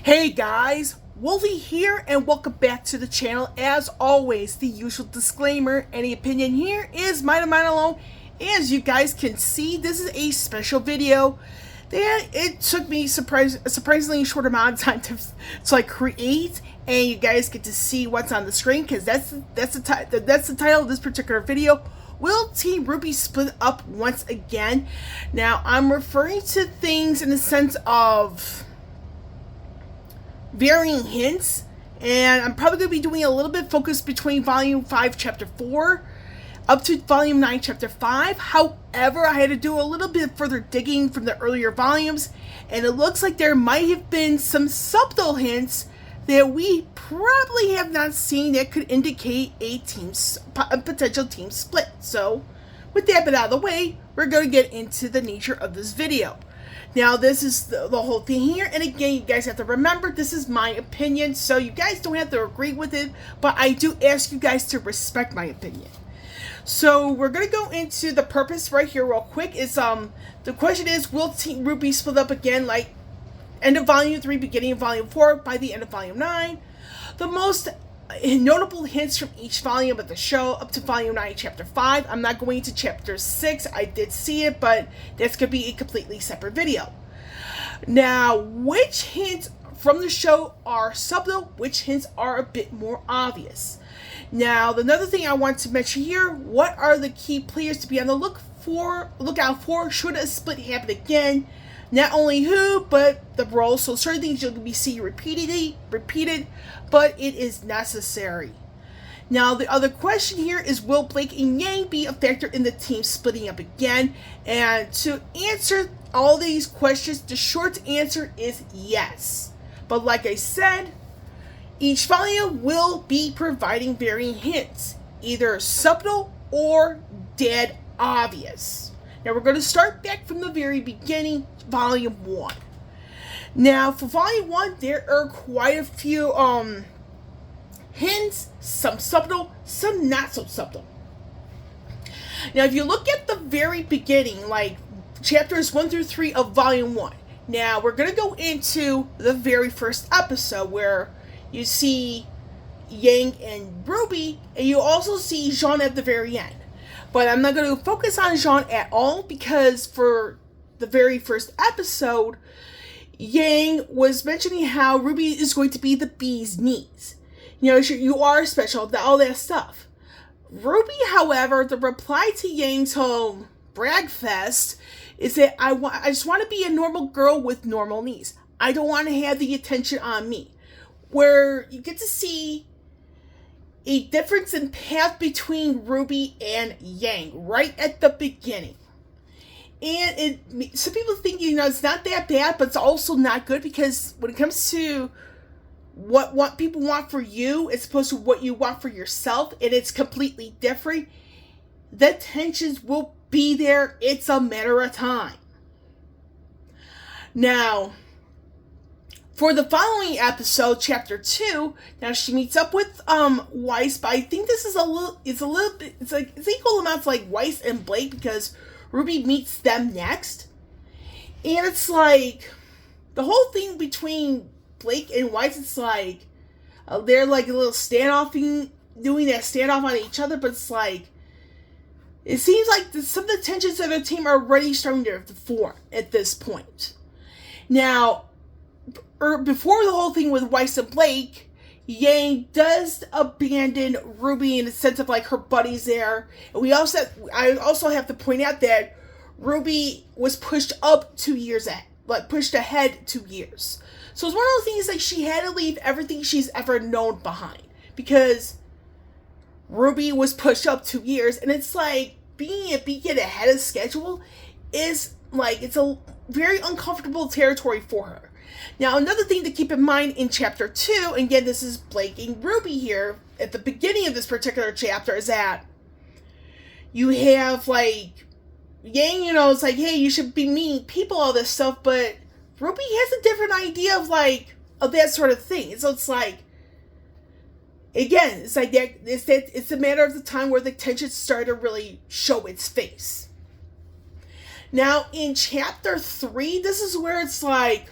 Hey guys, Wolfie here and welcome back to the channel. As always, the usual disclaimer, any opinion here is mine and mine alone. As you guys can see, this is a special video that it took me a surprisingly short amount of time to create, and you guys get to see what's on the screen because that's the title of this particular video. Will Team RWBY split up once again? Now, I'm referring to things in the sense of varying hints, and I'm probably going to be doing a little bit focused between Volume 5, Chapter 4, up to Volume 9, Chapter 5. However, I had to do a little bit further digging from the earlier volumes, and it looks like there might have been some subtle hints that we probably have not seen that could indicate a potential team split. So, with that bit out of the way, we're going to get into the nature of this video. Now, this is the whole thing here, and again, you guys have to remember, this is my opinion, so you guys don't have to agree with it, but I do ask you guys to respect my opinion. So, we're going to go into the purpose right here real quick. The question is, will Team RWBY split up again, like end of Volume 3, beginning of Volume 4, by the end of Volume 9? The most notable hints from each volume of the show up to Volume 9, Chapter 5. I'm not going to Chapter 6. I did see it, but that's going to be a completely separate video. Now, which hints from the show are subtle? Which hints are a bit more obvious? Now, another thing I want to mention here, what are the key players to be on the lookout for should a split happen again? Not only who, but the roles. So certain things you'll be seeing repeated, but it is necessary. Now, the other question here is, will Blake and Yang be a factor in the team splitting up again? And to answer all these questions, the short answer is yes. But like I said, each volume will be providing varying hints, either subtle or dead obvious. Now, we're going to start back from the very beginning, Volume 1. Now, for Volume 1, there are quite a few hints, some subtle, some not so subtle. Now, if you look at the very beginning, like chapters 1 through 3 of Volume 1, now we're going to go into the very first episode where you see Yang and RWBY, and you also see Jean at the very end. But I'm not going to focus on Jean at all because for the very first episode, Yang was mentioning how RWBY is going to be the bee's knees. You know, you are special, all that stuff. RWBY, however, the reply to Yang's whole brag fest is that I just want to be a normal girl with normal knees. I don't want to have the attention on me. Where you get to see a difference in path between RWBY and Yang right at the beginning. And some people think, it's not that bad, but it's also not good because when it comes to what people want for you as opposed to what you want for yourself, and it's completely different, the tensions will be there. It's a matter of time. Now, for the following episode, Chapter 2, now she meets up with Weiss, but I think this is it's equal amounts like Weiss and Blake because RWBY meets them next. And it's like the whole thing between Blake and Weiss, it's like they're like a little doing that standoff on each other, but it's like it seems like some of the tensions of the team are already starting to form at this point. Now, before the whole thing with Weiss and Blake, Yang does abandon RWBY in the sense of like her buddies there. And I also have to point out that RWBY was pushed up 2 years pushed ahead 2 years. So it's one of those things like she had to leave everything she's ever known behind because RWBY was pushed up 2 years, and it's like being ahead of schedule is like it's a very uncomfortable territory for her. Now, another thing to keep in mind in Chapter 2, and again, this is Blake and RWBY here, at the beginning of this particular chapter, is that you have, like, Yang, it's like, hey, you should be meeting people, all this stuff, but RWBY has a different idea of that sort of thing. So it's like, again, it's like that, it's a matter of the time where the tensions start to really show its face. Now, in Chapter 3, this is where it's like,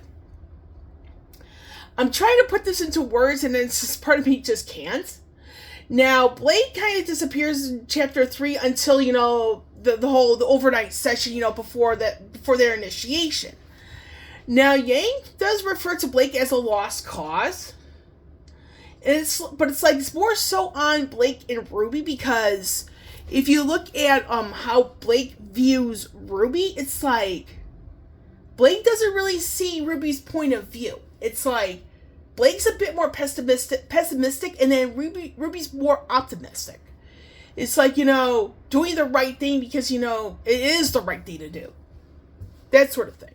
I'm trying to put this into words, and it's just part of me just can't. Now, Blake kind of disappears in chapter 3 until, you know, the overnight session, you know, before their initiation. Now, Yang does refer to Blake as a lost cause. But it's more so on Blake and Ruby, because if you look at how Blake views Ruby, it's like Blake doesn't really see Ruby's point of view. It's like Blake's a bit more pessimistic, and then Ruby's more optimistic. It's like, you know, doing the right thing because, you know, it is the right thing to do. That sort of thing.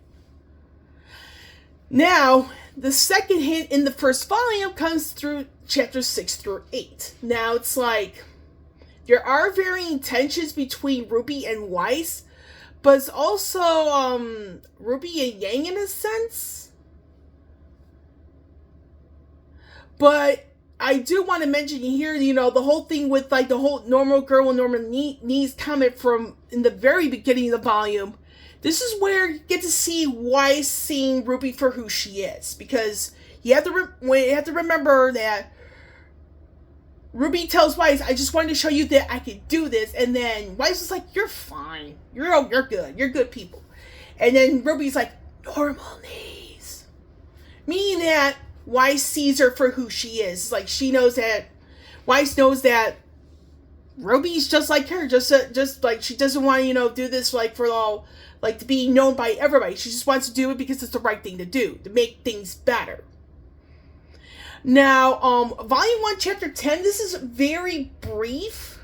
Now, the second hint in the first volume comes through chapters 6 through 8. Now, it's like there are varying tensions between Ruby and Weiss, but it's also Ruby and Yang in a sense. But I do want to mention here, you know, the whole thing with like the whole normal girl and normal knees comment from in the very beginning of the volume. This is where you get to see Weiss seeing Ruby for who she is, because you have to remember that Ruby tells Weiss, "I just wanted to show you that I could do this," and then Weiss is like, "You're fine. You're good. You're good people," and then Ruby's like, "Normal knees," meaning that Weiss sees her for who she is. It's like Weiss knows that Ruby's just like her, just like she doesn't want to, you know, do this like for all, like to be known by everybody. She just wants to do it because it's the right thing to do, to make things better. Now, volume 1, chapter 10, this is very brief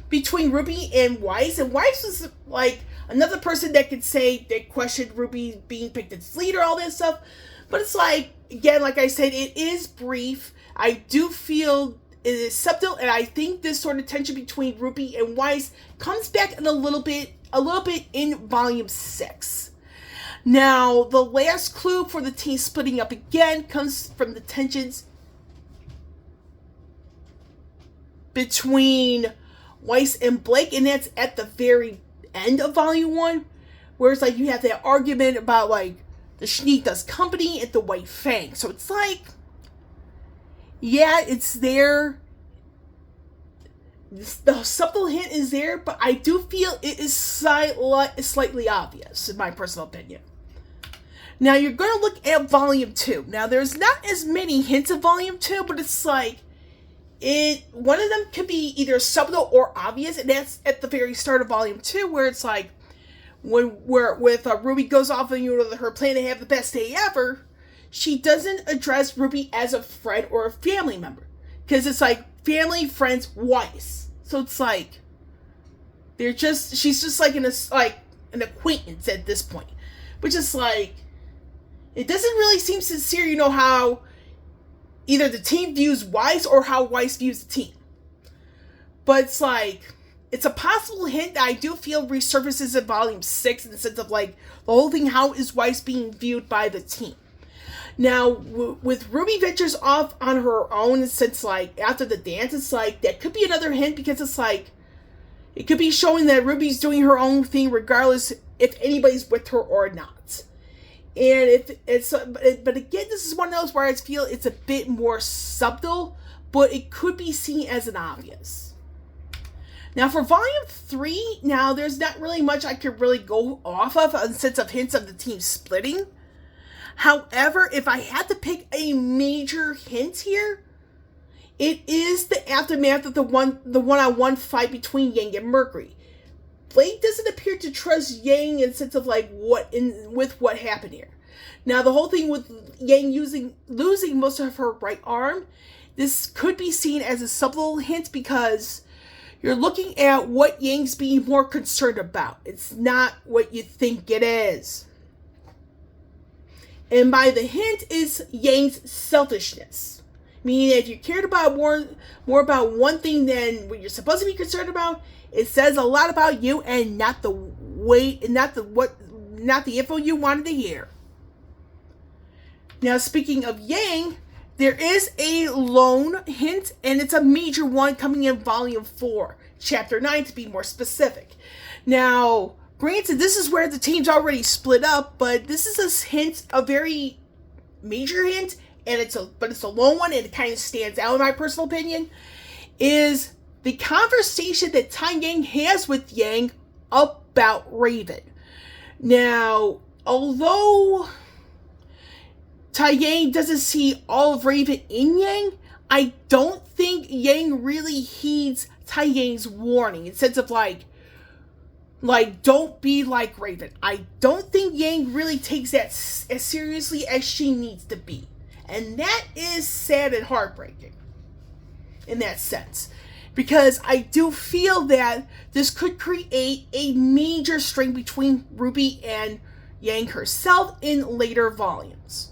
between Ruby and Weiss. And Weiss was like another person that could say they questioned Ruby being picked as leader, all that stuff. But it's like, again, like I said, it is brief. I do feel it is subtle, and I think this sort of tension between Ruby and Weiss comes back in a little bit in volume 6. Now, the last clue for the team splitting up again comes from the tensions between Weiss and Blake, and that's at the very end of volume 1, where it's like you have that argument about like the Sneakdust Company and the White Fang. So it's like, yeah, it's there. The subtle hint is there, but I do feel it is slightly obvious, in my personal opinion. Now, you're going to look at volume 2. Now, there's not as many hints of volume 2, but it's like, one of them could be either subtle or obvious, and that's at the very start of volume 2, where it's like, with Ruby goes off on, you know, her plan to have the best day ever, she doesn't address Ruby as a friend or a family member, because it's like family, friends, Weiss. So it's like she's just like an acquaintance at this point, which is like, it doesn't really seem sincere, you know, how either the team views Weiss or how Weiss views the team. But it's like, it's a possible hint that I do feel resurfaces in volume 6, in the sense of like the whole thing, how is Weiss being viewed by the team? Now, with Ruby ventures off on her own, since like after the dance, it's like that could be another hint, because it's like it could be showing that Ruby's doing her own thing regardless if anybody's with her or not. And but again, this is one of those where I feel it's a bit more subtle, but it could be seen as an obvious. Now, for volume 3, now there's not really much I could really go off of in the sense of hints of the team splitting. However, if I had to pick a major hint here, it is the aftermath of the one-on-one fight between Yang and Mercury. Blake doesn't appear to trust Yang in the sense of like with what happened here. Now, the whole thing with Yang losing most of her right arm, this could be seen as a subtle hint, because you're looking at what Yang's being more concerned about. It's not what you think it is. And by the hint is Yang's selfishness. Meaning that if you cared about more about one thing than what you're supposed to be concerned about, it says a lot about you and not the info you wanted to hear. Now, speaking of Yang, there is a lone hint, and it's a major one coming in volume 4, chapter 9 to be more specific. Now, granted, this is where the team's already split up, but this is a hint, a very major hint, and it's a long one, and it kind of stands out in my personal opinion, is the conversation that Tai Yang has with Yang about Raven. Now, although Tai Yang doesn't see all of Raven in Yang, I don't think Yang really heeds Tai Yang's warning in sense of like, don't be like Raven. I don't think Yang really takes that as seriously as she needs to be. And that is sad and heartbreaking in that sense. Because I do feel that this could create a major strain between RWBY and Yang herself in later volumes.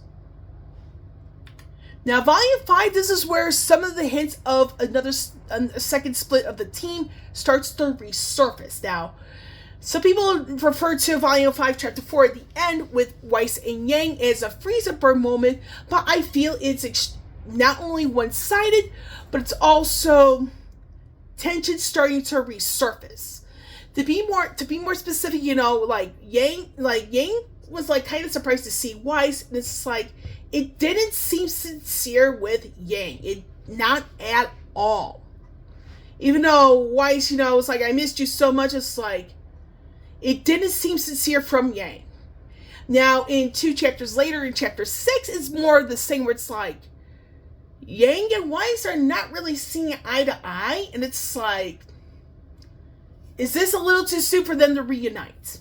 Now, Volume 5, this is where some of the hints of a second split of the team starts to resurface. Now, some people refer to Volume 5, Chapter 4 at the end with Weiss and Yang as a freeze and burn moment, but I feel it's not only one-sided, but it's also tension starting to resurface. To be more specific, Yang was like kind of surprised to see Weiss, and it's like it didn't seem sincere with Yang. Not at all. Even though Weiss, was like, I missed you so much, it's like it didn't seem sincere from Yang. Now, in 2 chapters later, in chapter 6, it's more of the same where it's like Yang and Weiss are not really seeing eye to eye, and it's like, is this a little too soon for them to reunite?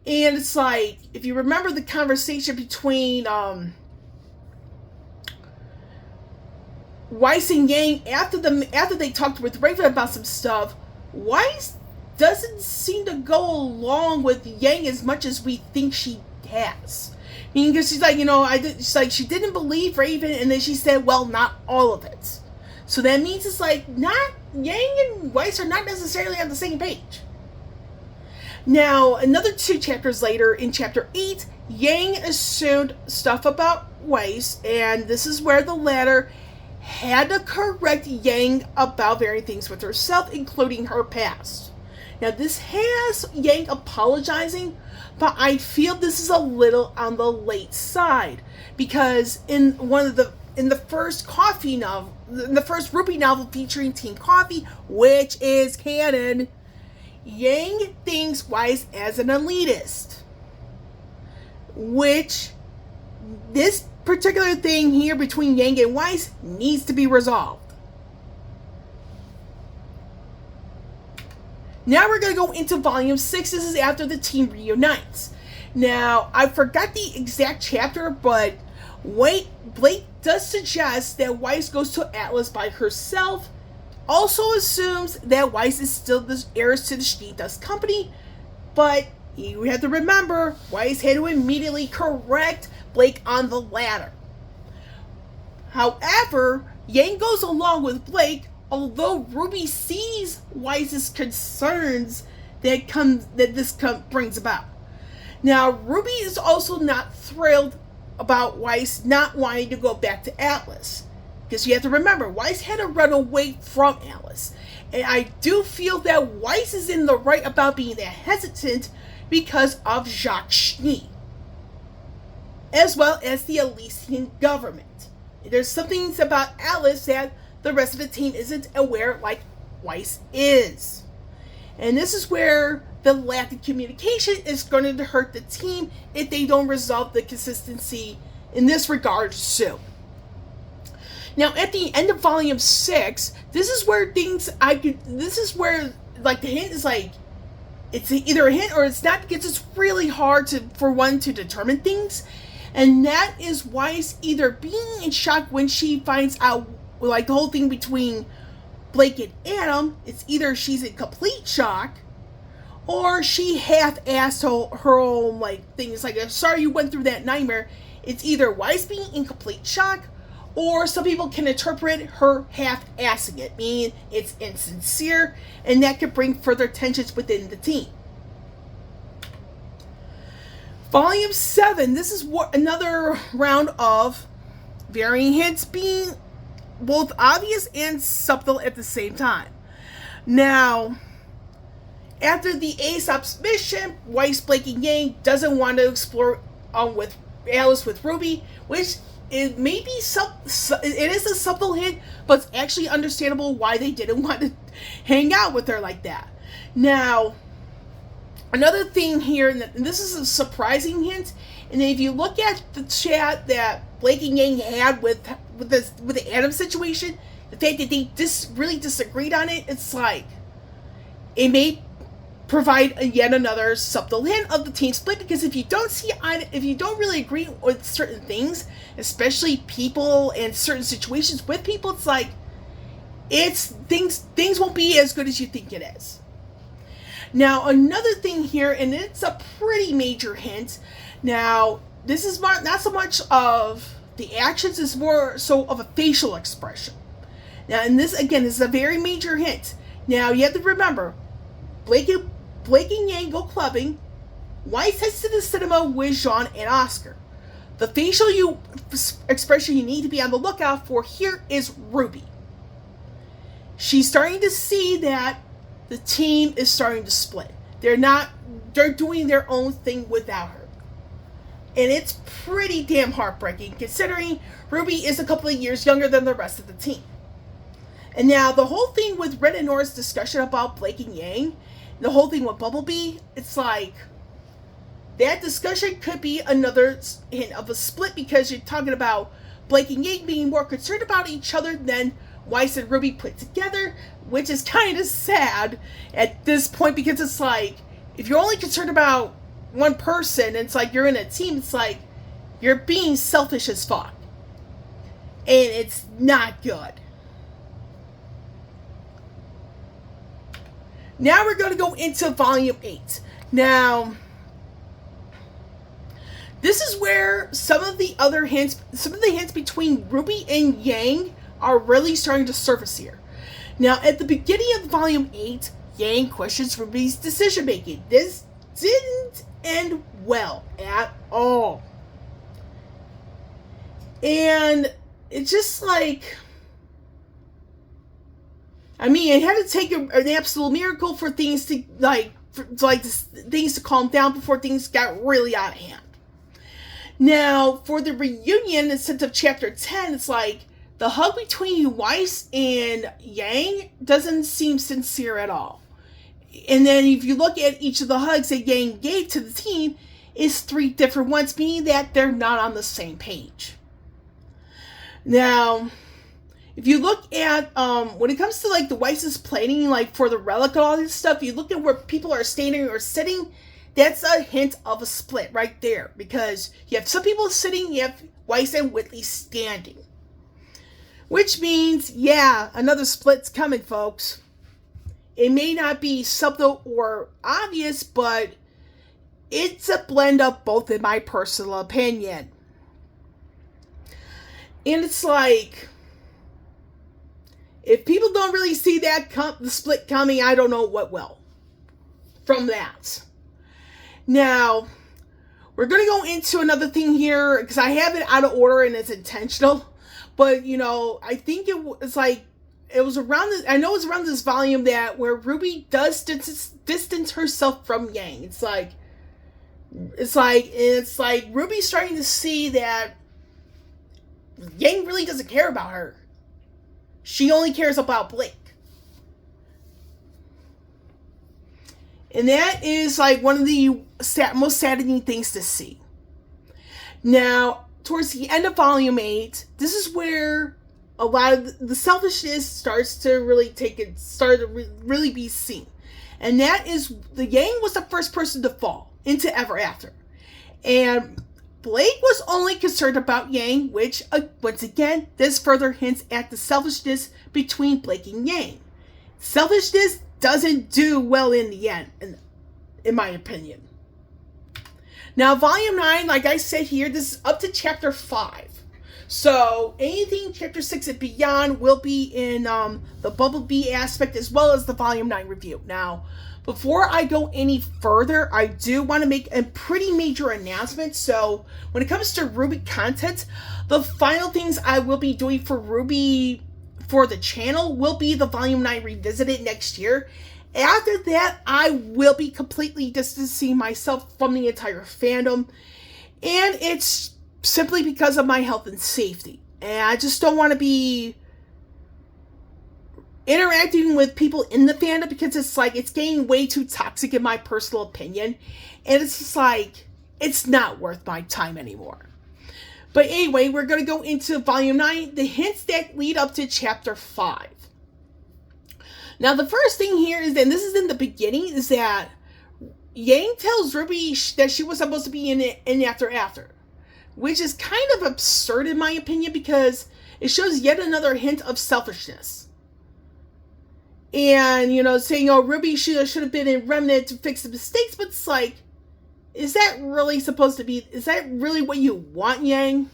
And it's like, if you remember the conversation between Weiss and Yang after they talked with Raven about some stuff, Weiss doesn't seem to go along with Yang as much as we think she has. I mean, because she's like, she's like, she didn't believe Raven, and then she said, well, not all of it. So that means it's like, not Yang and Weiss are not necessarily on the same page. Now, another 2 chapters later, in chapter 8, Yang assumed stuff about Weiss, and this is where the latter had to correct Yang about varying things with herself, including her past. Now, this has Yang apologizing, but I feel this is a little on the late side, because in the first coffee novel, in the first RWBY novel featuring Team Coffee, which is canon, Yang thinks Weiss as an elitist, which this particular thing here between Yang and Weiss needs to be resolved. Now we're going to go into Volume 6. This is after the team reunites. Now, I forgot the exact chapter, but Blake does suggest that Weiss goes to Atlas by herself. Also assumes that Weiss is still the heiress to the Stardust Company, but you have to remember, Weiss had to immediately correct Blake on the latter. However, Yang goes along with Blake, although RWBY sees Weiss's concerns that this brings about. Now, RWBY is also not thrilled about Weiss not wanting to go back to Atlas, because you have to remember, Weiss had to run away from Atlas, and I do feel that Weiss is in the right about being that hesitant because of Jacques Gen, as well as the Elysian government. There's some things about Atlas that the rest of the team isn't aware like Weiss is. And this is where the lack of communication is going to hurt the team if they don't resolve the consistency in this regard soon. Now, at the end of Volume 6, this is where the hint is like, it's either a hint or it's not, because it's really hard for one to determine things. And that is Weiss either being in shock when she finds out, like, the whole thing between Blake and Adam. It's either she's in complete shock, or she half-assed her own, like, thing. It's like, I'm sorry you went through that nightmare. It's either Weiss being in complete shock, or some people can interpret her half-assing it, meaning it's insincere, and that could bring further tensions within the team. Volume 7, this is another round of varying hints being both obvious and subtle at the same time. Now, after the Aesop's mission, Weiss, Blake, and Yang doesn't want to explore with Alice with RWBY, which it may be it is a subtle hint, but it's actually understandable why they didn't want to hang out with her like that. Now, another thing here, and this is a surprising hint, and if you look at the chat that Blake and Yang had with the Adam situation, the fact that they really disagreed on it, it's like it may provide yet another subtle hint of the team split, because if you don't really agree with certain things, especially people and certain situations with people, it's like things won't be as good as you think it is. Now, another thing here, and it's a pretty major hint. Now, this is not so much of the actions, it's more so of a facial expression. Now, and this, again, is a very major hint. Now, you have to remember, Blake and Yang go clubbing. Weiss heads to the cinema with Jean and Oscar. The facial expression you need to be on the lookout for here is RWBY. She's starting to see that the team is starting to split. They're doing their own thing without her. And it's pretty damn heartbreaking, considering RWBY is a couple of years younger than the rest of the team. And now, the whole thing with Red and Nora's discussion about Blake and Yang, the whole thing with Bumblebee, it's like, that discussion could be another hint of a split, because you're talking about Blake and Yang being more concerned about each other than Weiss and RWBY put together, which is kind of sad at this point, because it's like, if you're only concerned about one person, it's like you're in a team, it's like you're being selfish as fuck. And it's not good. Now we're going to go into Volume 8. Now, this is where some of the hints between RWBY and Yang are really starting to surface here. Now, at the beginning of Volume 8, Yang questions RWBY's decision making. This didn't end well at all. And it's just like, I mean, it had to take an absolute miracle for things to things to calm down before things got really out of hand. Now, for the reunion, instead of Chapter 10, it's like the hug between Weiss and Yang doesn't seem sincere at all. And then if you look at each of the hugs that Yang gave to the team, it's 3 different ones, meaning that they're not on the same page. Now, if you look at, when it comes to like the Weiss's planning, like for the relic and all this stuff, you look at where people are standing or sitting, that's a hint of a split right there. Because you have some people sitting, you have Weiss and Whitley standing. Which means, yeah, another split's coming, folks. It may not be subtle or obvious, but it's a blend of both, in my personal opinion. And it's like, if people don't really see that the split coming, I don't know what will. From that. Now, we're going to go into another thing here, because I have it out of order and it's intentional. But, you know, I think it's like, it was around this, I know it's around this volume that where RWBY does distance herself from Yang. It's like RWBY's starting to see that Yang really doesn't care about her. She only cares about Blake. And that is like one of the most saddening things to see. Now, towards the end of Volume 8, this is where a lot of the selfishness starts to really really be seen. And that is, the Yang was the first person to fall into Ever After. And Blake was only concerned about Yang, which, once again, this further hints at the selfishness between Blake and Yang. Selfishness doesn't do well in the end, in my opinion. Now, Volume 9, like I said here, this is up to Chapter 5. So, anything Chapter 6 and beyond will be in the Bumblebee aspect, as well as the Volume 9 review. Now, before I go any further, I do want to make a pretty major announcement. So, when it comes to RWBY content, the final things I will be doing for RWBY for the channel will be the Volume 9 Revisited next year. After that, I will be completely distancing myself from the entire fandom. And it's simply because of my health and safety. And I just don't want to be interacting with people in the fandom because it's like, it's getting way too toxic in my personal opinion. And it's just like, it's not worth my time anymore. But anyway, we're going to go into Volume 9, the hints that lead up to Chapter 5. Now, the first thing here is, and this is in the beginning, is that Yang tells RWBY that she was supposed to be in After, which is kind of absurd in my opinion because it shows yet another hint of selfishness. And, you know, saying, oh, RWBY should have been in Remnant to fix the mistakes, but it's like, is that really supposed to be, is that really what you want, Yang?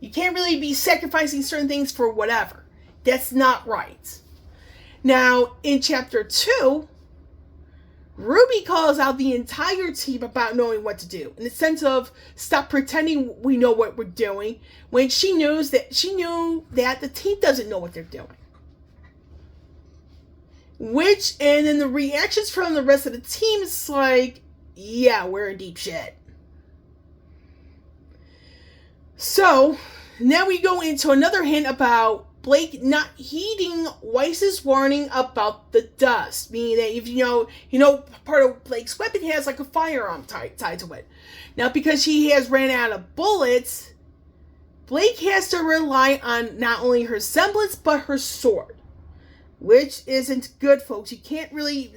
You can't really be sacrificing certain things for whatever. That's not right. Now, in Chapter 2, RWBY calls out the entire team about knowing what to do, in the sense of stop pretending we know what we're doing, when she knew that the team doesn't know what they're doing. And then the reactions from the rest of the team is like, yeah, we're in deep shit. So, now we go into another hint about Blake not heeding Weiss's warning about the dust. Meaning that if you know, part of Blake's weapon has like a firearm tied to it. Now, because he has ran out of bullets, Blake has to rely on not only her semblance, but her sword. Which isn't good, folks. You can't really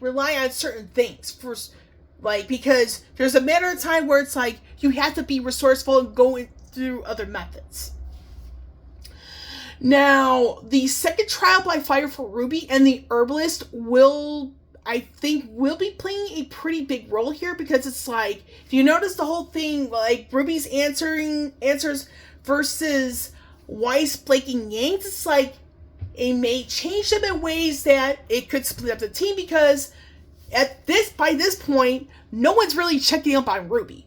rely on certain things because there's a matter of time where it's like you have to be resourceful and go through other methods. Now, the second trial by fire for RWBY and the Herbalist will be playing a pretty big role here because it's like, if you notice the whole thing, like RWBY's answers versus Weiss, Blake, and Yang, it's like, it may change them in ways that it could split up the team because by this point, no one's really checking up on RWBY.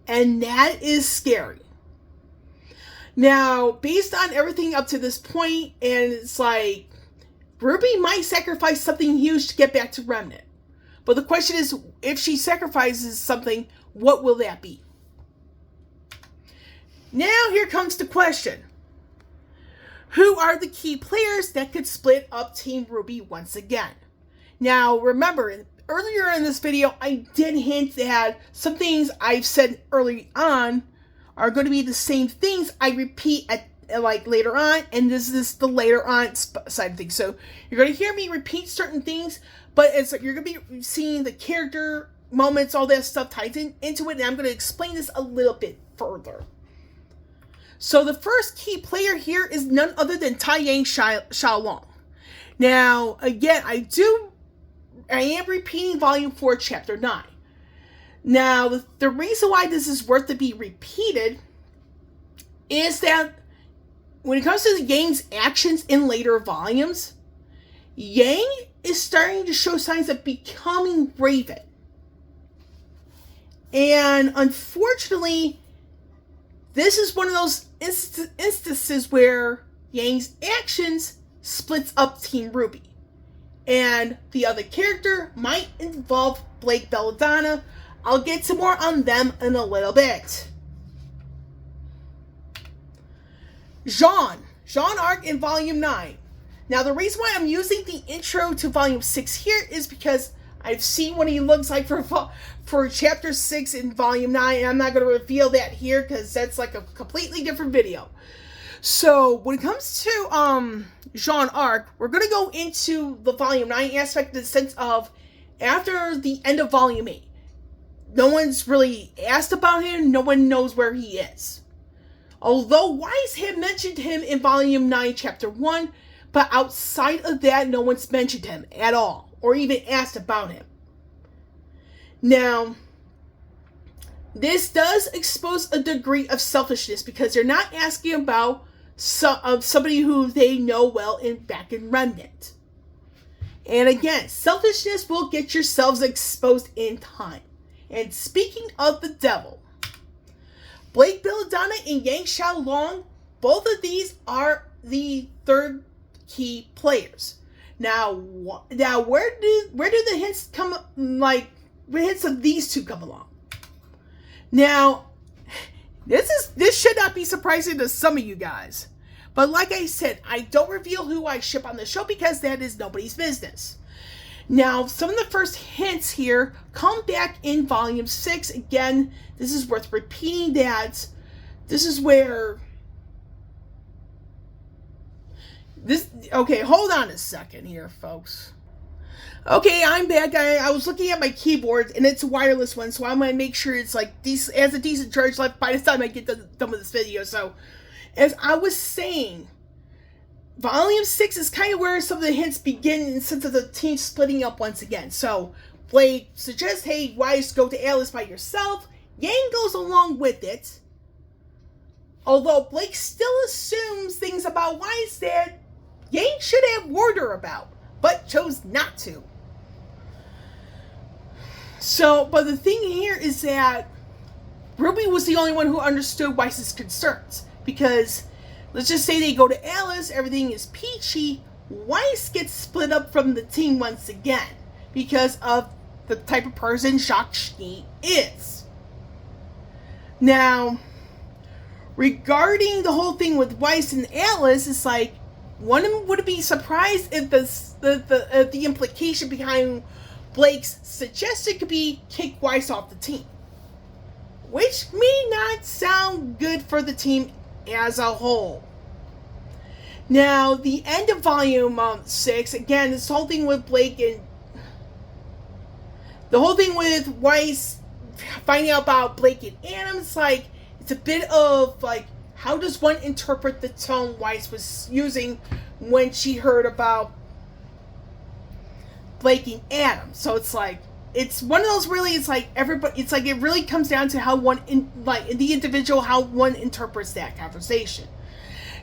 And that is scary. Now, based on everything up to this point, and it's like, RWBY might sacrifice something huge to get back to Remnant. But the question is, if she sacrifices something, what will that be? Now, here comes the question. Who are the key players that could split up Team RWBY once again? Now, remember, earlier in this video, I did hint that some things I've said early on are going to be the same things I repeat at later on, and this is the later on side of things. So you're going to hear me repeat certain things, but you're going to be seeing the character moments, all that stuff tied into it, and I'm going to explain this a little bit further. So the first key player here is none other than Taiyang Xiaolong. Now, again, I am repeating Volume 4, Chapter 9. Now, the reason why this is worth to be repeated is that when it comes to Yang's actions in later volumes, Yang is starting to show signs of becoming Raven. And unfortunately, this is one of those instances where Yang's actions splits up Team RWBY. And the other character might involve Blake Belladonna. I'll get to more on them in a little bit. Jean Arc in Volume 9. Now, the reason why I'm using the intro to Volume 6 here is because I've seen what he looks like for Chapter 6 in Volume 9, and I'm not going to reveal that here because that's like a completely different video. So, when it comes to Jean Arc, we're going to go into the Volume 9 aspect in the sense of after the end of Volume 8. No one's really asked about him, no one knows where he is. Although Weiss had mentioned him in Volume 9, Chapter 1, but outside of that, no one's mentioned him at all, or even asked about him. Now, this does expose a degree of selfishness because they're not asking about somebody who they know well back in Remnant. And again, selfishness will get yourselves exposed in time. And speaking of the devil, Blake Belladonna and Yang Xiaolong, both of these are the third key players. Now where do the hints come, where hints of these two come along? Now, this should not be surprising to some of you guys. But like I said, I don't reveal who I ship on the show because that is nobody's business. Now, some of the first hints here come back in Volume 6. Again, this is worth repeating that this is where... Okay, hold on a second here, folks. Okay, I'm back. I was looking at my keyboard, and it's a wireless one, so I'm going to make sure it's like has a decent charge left by the time I get done with this video. So, as I was saying, Volume 6 is kind of where some of the hints begin in the sense of the team splitting up once again. So, Blake suggests, hey, Weiss, go to Alice by yourself. Yang goes along with it. Although Blake still assumes things about Weiss that Yang should have warned her about, but chose not to. So, but the thing here is that Ruby was the only one who understood Weiss's concerns. Because, let's just say they go to Alice, everything is peachy, Weiss gets split up from the team once again. Because of the type of person Jacques Gen is. Now, regarding the whole thing with Weiss and Alice, it's like, one would be surprised if the implication behind Blake's suggestion could be kick Weiss off the team. Which may not sound good for the team as a whole. Now, the end of Volume 6, again, this whole thing with Blake and... The whole thing with Weiss finding out about Blake and Adam, it's like, it's a bit of, like, how does one interpret the tone Weiss was using when she heard about Blake and Adam? So it's like, it's one of those really, it's like everybody, it's like it really comes down to how one, the individual, how one interprets that conversation.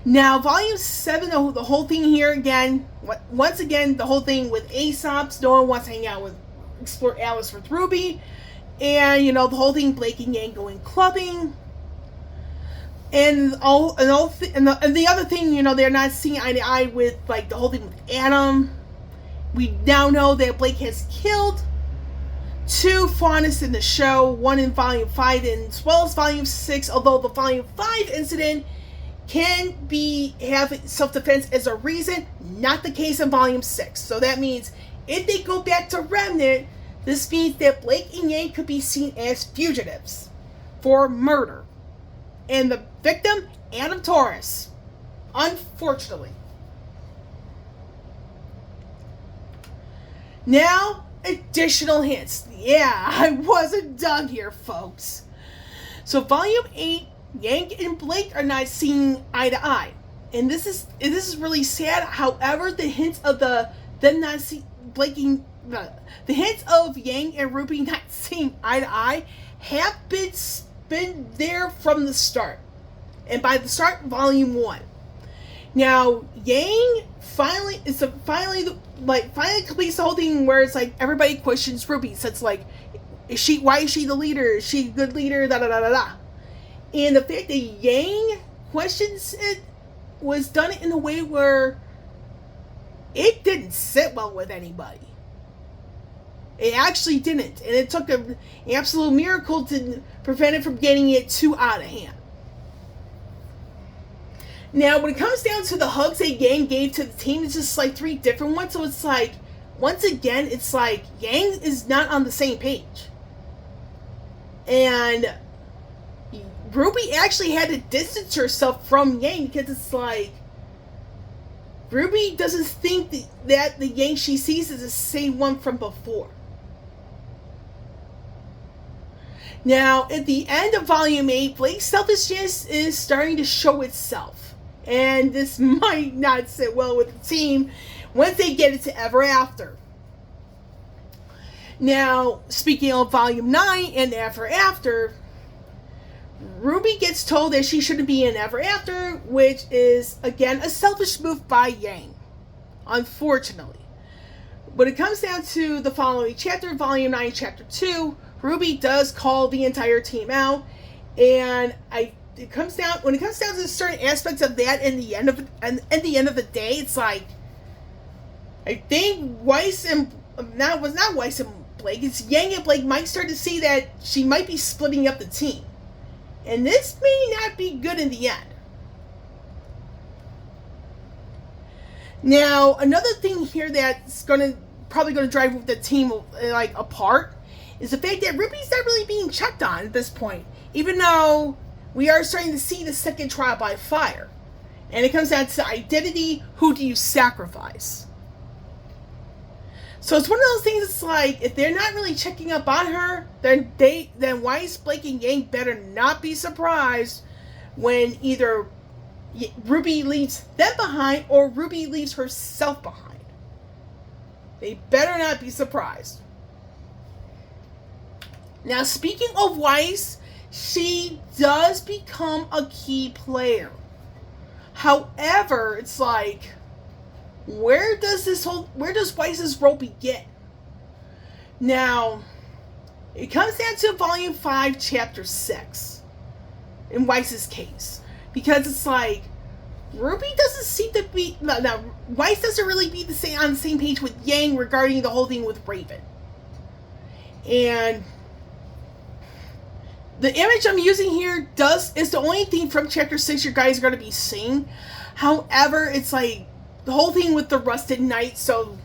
Now, Volume 7, the whole thing here again, once again, the whole thing with Aesop's, no one wants to hang out with, explore Alice with Ruby, and, you know, the whole thing, Blake and Yang going clubbing. And the other thing, you know, they're not seeing eye to eye with, like, the whole thing with Adam. We now know that Blake has killed 2 faunists in the show, 1 in Volume 5 and as well as Volume 6, although the Volume 5 incident can have self-defense as a reason, not the case in Volume 6. So that means if they go back to Remnant, this means that Blake and Yang could be seen as fugitives for murder. And the victim, Adam Taurus. Unfortunately. Now, additional hints. Yeah, I wasn't done here, folks. So, Volume 8, Yang and Blake are not seeing eye to eye. And this is really sad. However, the hints of them not seeing the hints of Yang and Ruby not seeing eye to eye have been there from the start. And by the start, Volume 1. Now, Yang finally completes the whole thing where it's like everybody questions Ruby. So it's like, why is she the leader? Is she a good leader? Da da da da da. And the fact that Yang questions it was done in a way where it didn't sit well with anybody. It actually didn't. And it took an absolute miracle to prevent it from getting it too out of hand. Now, when it comes down to the hugs that Yang gave to the team, it's just like 3 different ones. So it's like, once again, it's like Yang is not on the same page. And Ruby actually had to distance herself from Yang because it's like, Ruby doesn't think that the Yang she sees is the same one from before. Now, at the end of Volume 8, Blake's selfishness is starting to show itself. And this might not sit well with the team once they get into Ever After. Now, speaking of Volume 9 and Ever After, Ruby gets told that she shouldn't be in Ever After, which is, again, a selfish move by Yang. Unfortunately. When it comes down to the following chapter, Volume 9, Chapter 2, Ruby does call the entire team out, and when it comes down to certain aspects of that, at the end of the day, it's like, I think Weiss and Blake, it's Yang and Blake might start to see that she might be splitting up the team. And this may not be good in the end. Now, another thing here that's probably gonna drive the team like apart is the fact that Ruby's not really being checked on at this point, even though we are starting to see the second trial by fire. And it comes down to identity. Who do you sacrifice? So it's one of those things. It's like, if they're not really checking up on her, then Weiss, Blake, and Yang better not be surprised when either Ruby leaves them behind or Ruby leaves herself behind. They better not be surprised. Now, speaking of Weiss, she does become a key player. However, it's like, where does Weiss's role begin? Now, it comes down to Volume 5, Chapter 6, in Weiss's case. Because it's like, Ruby doesn't seem to be... Now, Weiss doesn't really be on the same page with Yang regarding the whole thing with Raven. And the image I'm using here is the only thing from Chapter 6 you guys are going to be seeing. However, it's like the whole thing with the Rusted Knight, so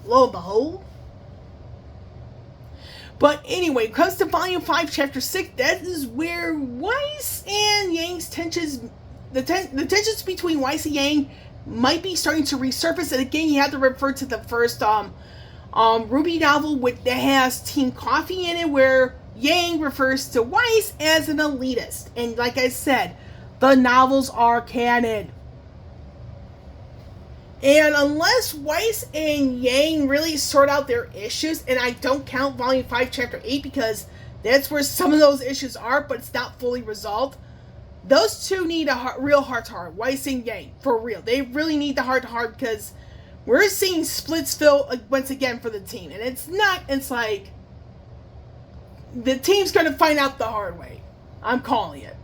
lo and behold. But anyway, when it comes to Volume 5, Chapter 6, that is where Weiss and Yang's tensions, the tensions between Weiss and Yang might be starting to resurface. And again, you have to refer to the first RWBY novel that has Team Coffee in it, where Yang refers to Weiss as an elitist. And like I said, the novels are canon. And unless Weiss and Yang really sort out their issues, and I don't count Volume 5, Chapter 8, because that's where some of those issues are, but it's not fully resolved, those two need a real heart-to-heart. Weiss and Yang, for real. They really need the heart-to-heart, because we're seeing Splitsville once again for the team. And it's like, the team's going to find out the hard way. I'm calling it.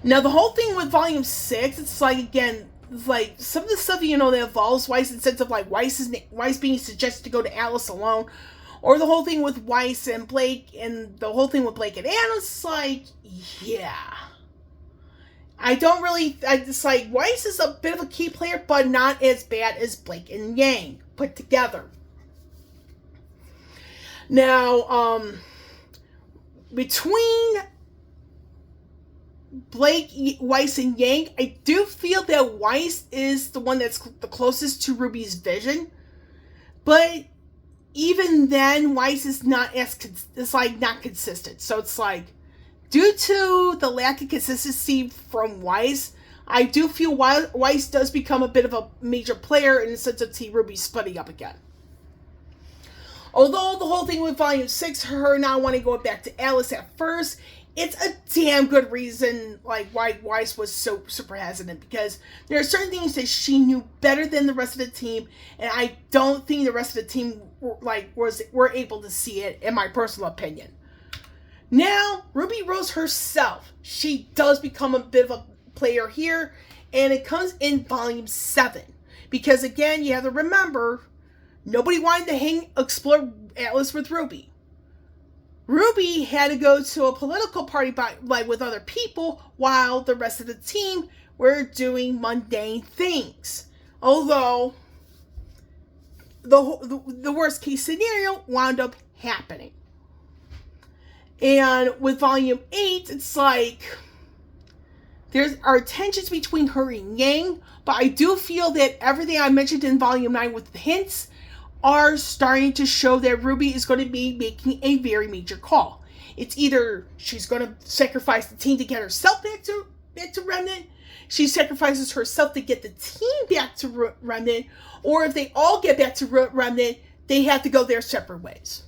Now, the whole thing with Volume 6, it's like, again, it's like some of the stuff, that involves Weiss, in the sense of like Weiss being suggested to go to Alice alone, or the whole thing with Weiss and Blake, and the whole thing with Blake and Anna. It's like, yeah. It's like, Weiss is a bit of a key player, but not as bad as Blake and Yang put together. Now, between Blake, Weiss, and Yang, I do feel that Weiss is the one that's the closest to Ruby's vision. But even then, Weiss is not not consistent. So it's like, due to the lack of consistency from Weiss, I do feel Weiss does become a bit of a major player in the sense of Team RWBY splitting up again. Although the whole thing with Volume 6, her not wanting to go back to Alice at first, it's a damn good reason why Weiss was so super hesitant, because there are certain things that she knew better than the rest of the team, and I don't think the rest of the team were able to see it, in my personal opinion. Now, Ruby Rose herself, she does become a bit of a player here, and it comes in Volume 7, because again, you have to remember, nobody wanted to explore Atlas with Ruby. Ruby had to go to a political party with other people, while the rest of the team were doing mundane things. Although the worst case scenario wound up happening. And with Volume 8, it's like there are tensions between her and Yang, but I do feel that everything I mentioned in Volume 9 with the hints are starting to show that Ruby is going to be making a very major call. It's either she's going to sacrifice the team to get herself back to Remnant, she sacrifices herself to get the team back to Remnant, or if they all get back to Remnant, they have to go their separate ways.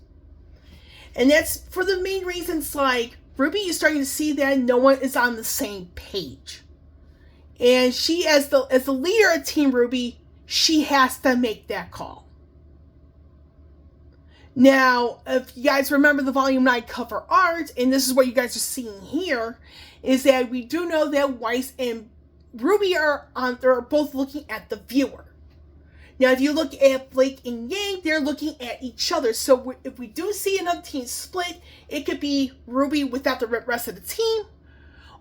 And that's for the main reasons, like, Ruby is starting to see that no one is on the same page. And she, as the leader of Team RWBY, she has to make that call. Now, if you guys remember the Volume 9 cover art, and this is what you guys are seeing here, is that we do know that Weiss and Ruby are both looking at the viewer. Now, if you look at Blake and Yang, they're looking at each other. So if we do see another team split, it could be RWBY without the rest of the team,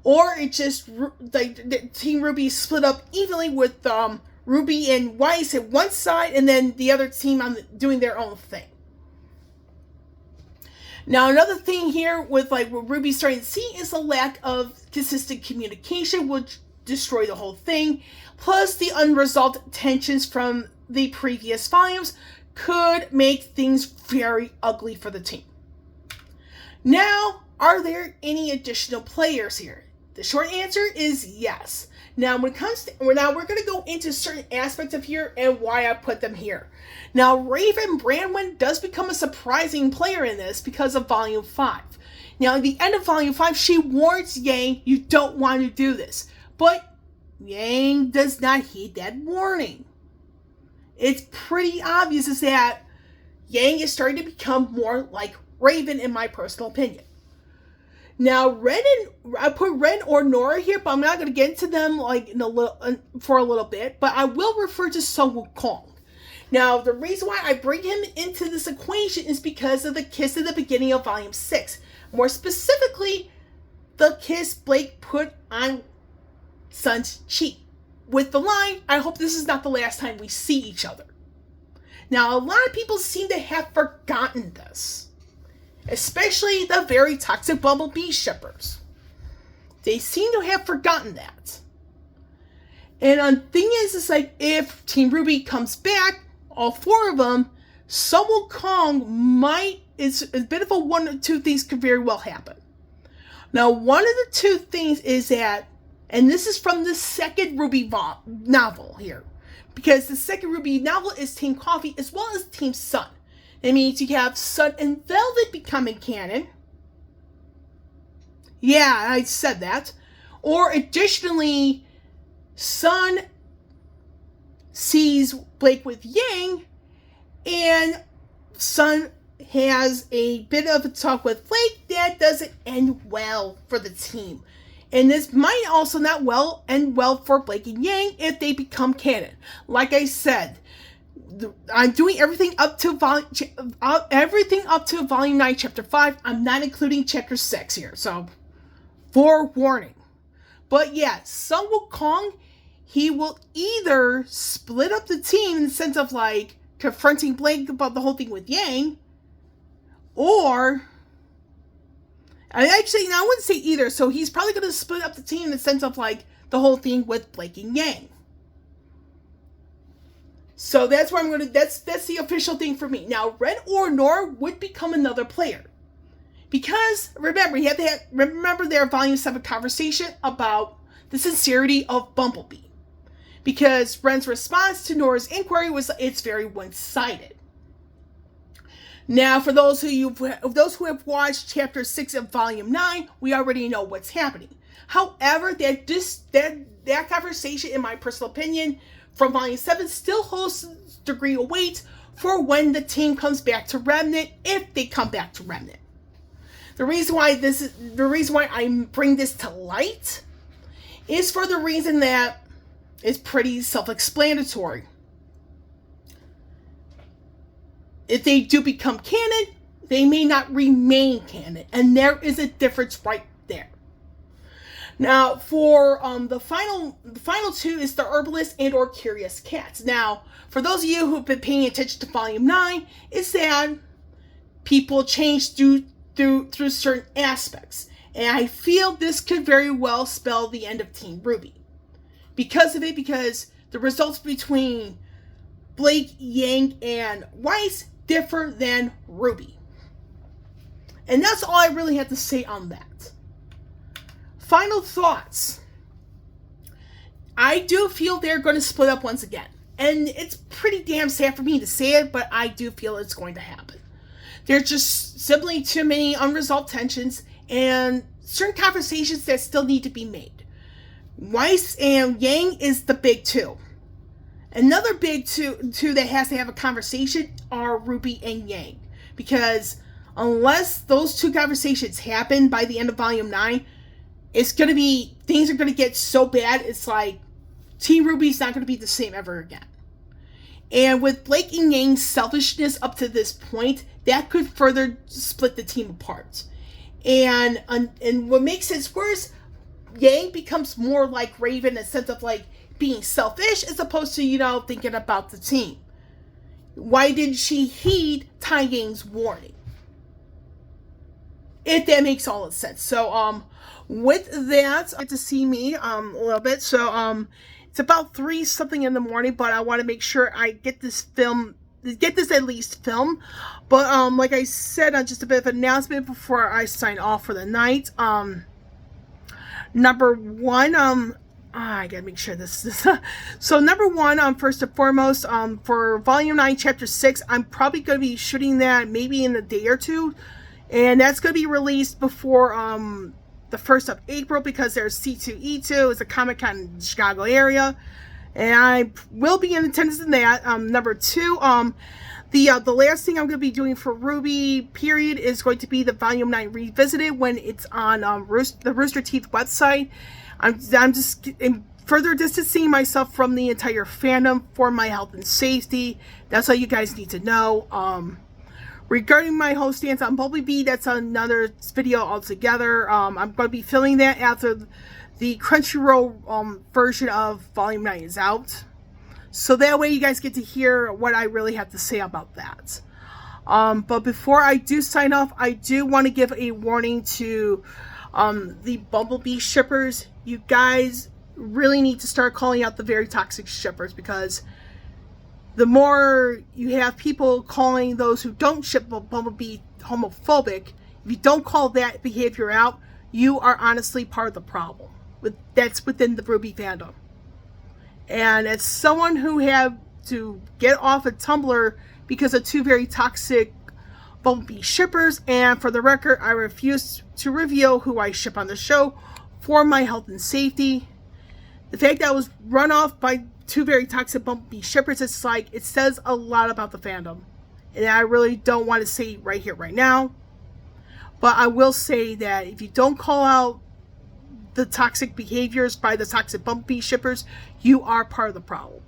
or it just like Team RWBY split up evenly with RWBY and Weiss at one side, and then the other team doing their own thing. Now, another thing here with like what RWBY's starting to see is a lack of consistent communication, which destroy the whole thing. Plus, the unresolved tensions from the previous volumes could make things very ugly for the team. Now, are there any additional players here? The short answer is yes. Now, when it comes to, we're going to go into certain aspects of here and why I put them here. Now, Raven Branwen does become a surprising player in this because of Volume 5. Now, at the end of Volume 5, she warns Yang, you don't want to do this. But Yang does not heed that warning. It's pretty obvious is that Yang is starting to become more like Raven, in my personal opinion. Now, I put Ren or Nora here, but I'm not going to get into them like for a little bit. But I will refer to Sun Wukong. Now, the reason why I bring him into this equation is because of the kiss at the beginning of Volume 6. More specifically, the kiss Blake put on Sun's cheek with the line, I hope this is not the last time we see each other. Now, a lot of people seem to have forgotten this. Especially the very toxic Bumblebee shippers. They seem to have forgotten that. And the thing is, it's like, if Team RWBY comes back, all four of them, Sun Wukong it's a bit of a one or two things could very well happen. Now, one of the two things is that, and this is from the second RWBY novel here, because the second RWBY novel is Team Coffee as well as Team Sun. It means you have Sun and Velvet becoming canon. Yeah, I said that. Or additionally, Sun sees Blake with Yang, and Sun has a bit of a talk with Blake that doesn't end well for the team. And this might also not end well for Blake and Yang if they become canon. Like I said, I'm doing everything up to volume 9, chapter 5. I'm not including chapter 6 here, so forewarning. But yeah, Sun Wukong, he will either split up the team in the sense of like confronting Blake about the whole thing with Yang, or I wouldn't say either. So he's probably going to split up the team in the sense of like the whole thing with Blake and Yang. So that's where I'm going to, that's the official thing for me. Now, Ren or Nora would become another player. Because, remember, you have to remember their Volume 7 conversation about the sincerity of Bumblebee. Because Ren's response to Nora's inquiry was, it's very one-sided. Now, for those who have watched Chapter 6 of Volume 9, we already know what's happening. However, that conversation, in my personal opinion, from Volume 7 still holds a degree of weight for when the team comes back to Remnant, if they come back to Remnant. The reason why I bring this to light is for the reason that it's pretty self-explanatory. If they do become canon, they may not remain canon, and there is a difference right there. Now, for the final two is the Herbalist and or Curious Cats. Now, for those of you who've been paying attention to Volume 9, is that people change through certain aspects. And I feel this could very well spell the end of Team RWBY. Because the results between Blake, Yang, and Weiss differ than RWBY. And that's all I really have to say on that. Final thoughts. I do feel they're going to split up once again. And it's pretty damn sad for me to say it, but I do feel it's going to happen. There's just simply too many unresolved tensions and certain conversations that still need to be made. Weiss and Yang is the big two. Another big two that has to have a conversation are RWBY and Yang. Because unless those two conversations happen by the end of Volume 9, things are going to get so bad, it's like Team RWBY is not going to be the same ever again. And with Blake and Yang's selfishness up to this point, that could further split the team apart. And what makes it worse, Yang becomes more like Raven in the sense of like being selfish as opposed to, you know, thinking about the team. Why didn't she heed Tai Yang's warning? If that makes all the sense. So, with that, you get to see me a little bit. So, it's about 3 something in the morning, but I want to make sure I get this at least filmed. But like I said, just a bit of an announcement before I sign off for the night. Number one, I gotta make sure this is so number one, first and foremost, for volume 9 chapter 6, I'm probably gonna be shooting that maybe in a day or two, and that's gonna be released before the 1st of April, because there's C2E2, it's a Comic-Con in the Chicago area, and I will be in attendance in that. Number two, the last thing I'm going to be doing for RWBY period is going to be the Volume 9 Revisited when it's on the Rooster Teeth website. I'm just further distancing myself from the entire fandom for my health and safety. That's all you guys need to know. Regarding my whole stance on Bumblebee, that's another video altogether. I'm going to be filming that after the Crunchyroll version of Volume 9 is out. So that way you guys get to hear what I really have to say about that. But before I do sign off, I do want to give a warning to the Bumblebee shippers. You guys really need to start calling out the very toxic shippers, because the more you have people calling those who don't ship Bumblebee homophobic, if you don't call that behavior out, you are honestly part of the problem. That's within the RWBY fandom. And as someone who had to get off of Tumblr because of 2 very toxic Bumblebee shippers, and for the record, I refuse to reveal who I ship on the show for my health and safety. The fact that I was run off by 2 very toxic Bumblebee shippers, it's like, it says a lot about the fandom. And I really don't want to say right here, right now. But I will say that if you don't call out the toxic behaviors by the toxic Bumblebee shippers, you are part of the problem.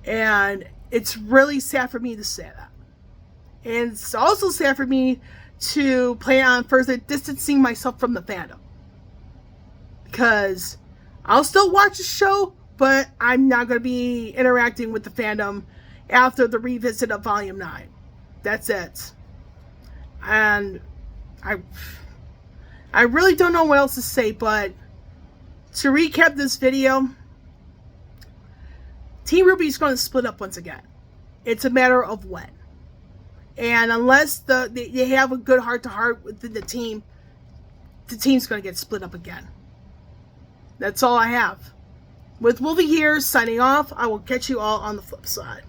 And it's really sad for me to say that. And it's also sad for me to plan on further distancing myself from the fandom. Because I'll still watch the show, but I'm not going to be interacting with the fandom after the revisit of Volume 9. That's it. And I really don't know what else to say, but to recap this video, Team RWBY is going to split up once again. It's a matter of when. And unless they have a good heart-to-heart within the team's going to get split up again. That's all I have. With Wolfie here, signing off. I will catch you all on the flip side.